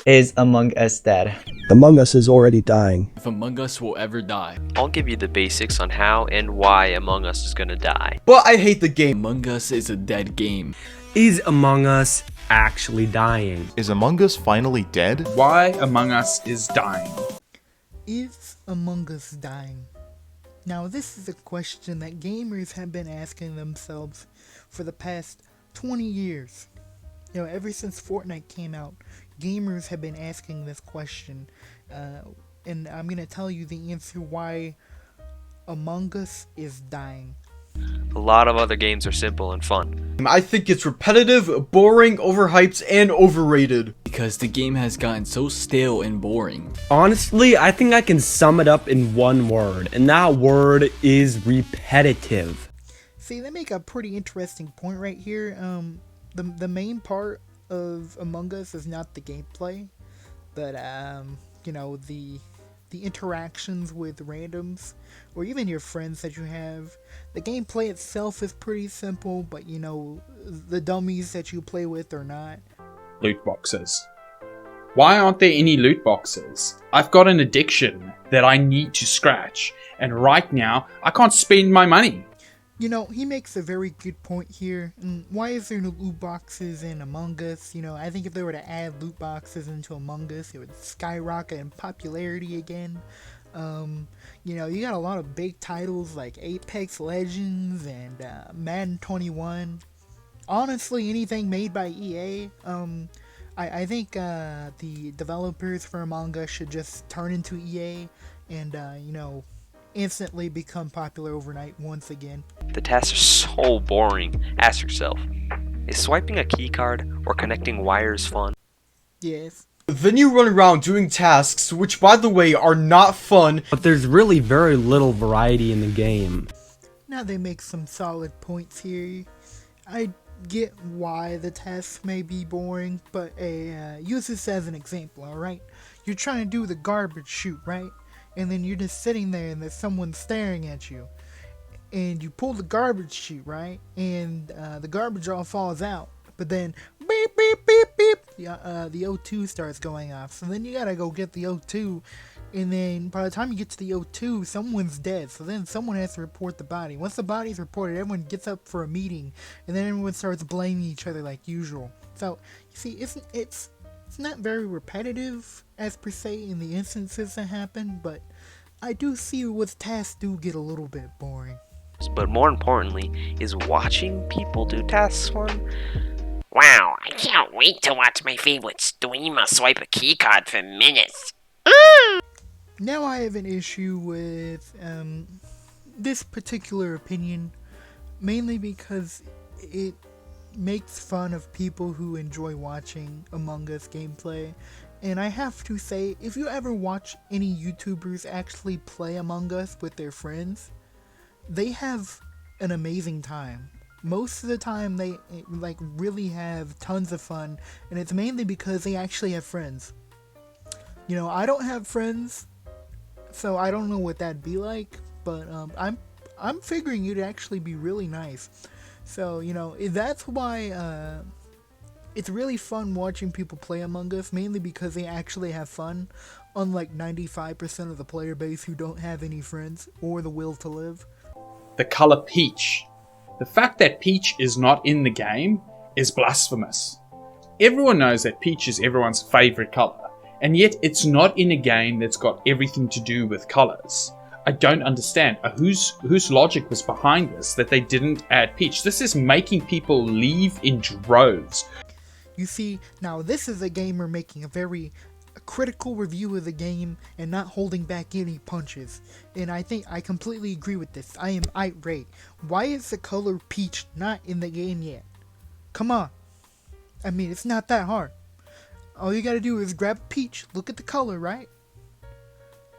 Is Among Us dead? Among Us is already dying. If Among Us will ever die. I'll give you the basics on how and why Among Us is gonna die. But I hate the game. Among Us is a dead game. Is Among Us actually dying? Is Among Us finally dead? Why Among Us is dying. Is Among Us dying? Now this is a question that gamers have been asking themselves for the past 20 years. You know, ever since Fortnite came out, gamers have been asking this question, and I'm gonna tell you the answer why Among Us is dying. A lot of other games are simple and fun. I think it's repetitive, boring, overhyped, and overrated. Because the game has gotten so stale and boring. Honestly, I think I can sum it up in one word, and that word is repetitive. See, they make a pretty interesting point right here. The main part of Among Us is not the gameplay, but you know, the interactions with randoms or even your friends that you have. The gameplay itself is pretty simple, but you know, the dummies that you play with are not. Loot boxes. Why aren't there any loot boxes? I've got an addiction that I need to scratch, and right now I can't spend my money. You know, he makes a very good point here. Why is there no loot boxes in Among Us? You know, I think if they were to add loot boxes into Among Us, it would skyrocket in popularity again. You know, you got a lot of big titles like Apex Legends and Madden 21. Honestly, anything made by EA. I think the developers for Among Us should just turn into EA and, you know, instantly become popular overnight once again. The tasks are so boring. Ask yourself, is swiping a keycard or connecting wires fun? Yes. Then you run around doing tasks, which by the way are not fun. But there's really very little variety in the game. Now they make some solid points here. I get why the tasks may be boring, but use this as an example, alright? You're trying to do the garbage chute, right? And then you're just sitting there and there's someone staring at you. And you pull the garbage chute, right? And the garbage all falls out. But then, beep, beep, beep, beep, the O2 starts going off. So then you gotta go get the O2. And then by the time you get to the O2, someone's dead. So then someone has to report the body. Once the body's reported, everyone gets up for a meeting. And then everyone starts blaming each other like usual. So, you see, it's not very repetitive as per se in the instances that happen, but I do see with tasks do get a little bit boring. But more importantly, is watching people do tasks fun? Wow, I can't wait to watch my favorite streamer swipe a keycard for minutes. Now I have an issue with this particular opinion, mainly because it makes fun of people who enjoy watching Among Us gameplay. And I have to say, if you ever watch any YouTubers actually play Among Us with their friends, they have an amazing time. Most of the time they like really have tons of fun, and it's mainly because they actually have friends. You know, I don't have friends, so I don't know what that'd be like, but I'm figuring it'd actually be really nice. So, you know, that's why it's really fun watching people play Among Us, mainly because they actually have fun, unlike 95% of the player base who don't have any friends or the will to live. The color peach. The fact that peach is not in the game is blasphemous. Everyone knows that peach is everyone's favorite color, and yet it's not in a game that's got everything to do with colors. I don't understand whose logic was behind this, that they didn't add peach. This is making people leave in droves. You see, now this is a gamer making a very critical review of the game and not holding back any punches. And I think I completely agree with this. I am irate. Why is the color peach not in the game yet? Come on. I mean, it's not that hard. All you gotta do is grab a peach, look at the color, right?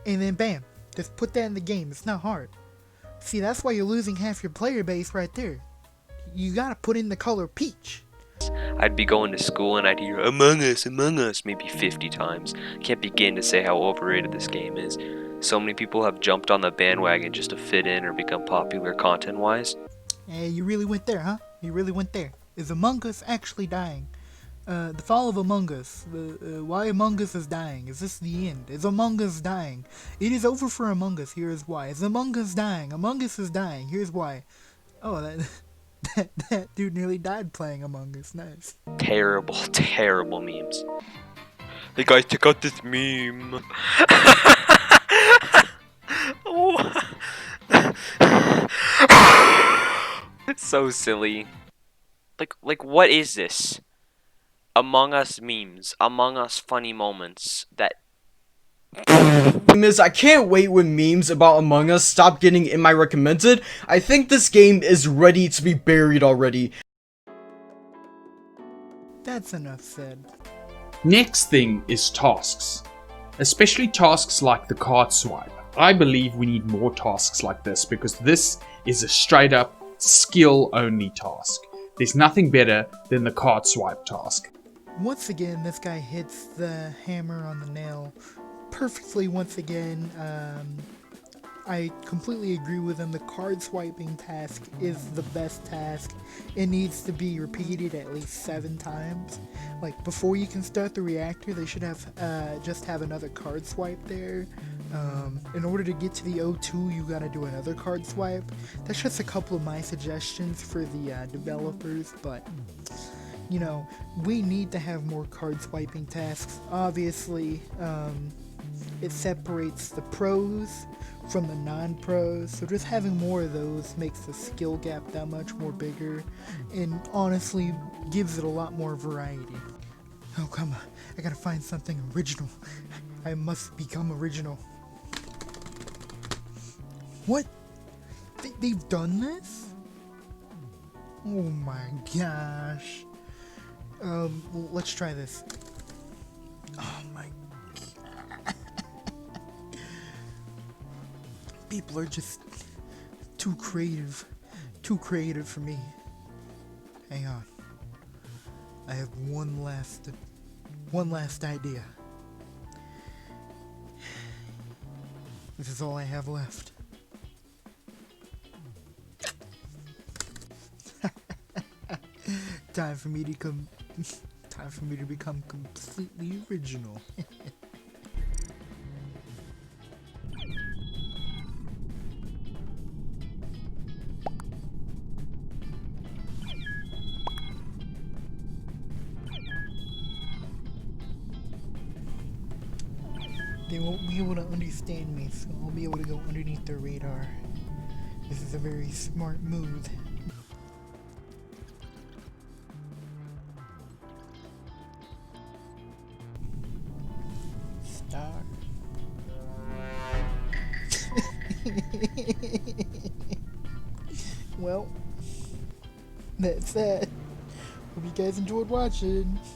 And then bam. Just put that in the game. It's not hard. See, that's why you're losing half your player base right there. You gotta put in the color peach. I'd be going to school and I'd hear Among Us maybe 50 times. Can't begin to say how overrated this game is. So many people have jumped on the bandwagon just to fit in or become popular content-wise. Hey, you really went there, huh? You really went there. Is Among Us actually dying? The fall of Among Us. Why Among Us is dying. Is this the end? Is Among Us dying? It is over for Among Us. Here is why. Is Among Us dying? Among Us is dying. Here's why. Oh, that dude nearly died playing Among Us. Nice. Terrible, terrible memes. Hey guys, check out this meme. Oh. It's so silly. Like what is this? Among Us memes, Among Us funny moments that I can't wait when memes about Among Us stop getting in my recommended. I think this game is ready to be buried already. That's enough said. Next thing is tasks. Especially tasks like the card swipe. I believe we need more tasks like this because this is a straight up skill only task. There's nothing better than the card swipe task. Once again, this guy hits the hammer on the nail perfectly once again. I completely agree with him. The card swiping task is the best task. It needs to be repeated at least 7 times. Like, before you can start the reactor, they should have just have another card swipe there. In order to get to the O2, you gotta do another card swipe. That's just a couple of my suggestions for the developers, but you know, we need to have more card swiping tasks. Obviously, it separates the pros from the non-pros, so just having more of those makes the skill gap that much more bigger, and honestly gives it a lot more variety. Oh come on, I gotta find something original. I must become original. What? They've done this? Oh my gosh. Let's try this. Oh my god. People are just too creative. Too creative for me. Hang on. I have one last idea. This is all I have left. Time for me to become completely original. They won't be able to understand me, so I'll be able to go underneath their radar. This is a very smart move. Star. Well, that's that. Hope you guys enjoyed watching.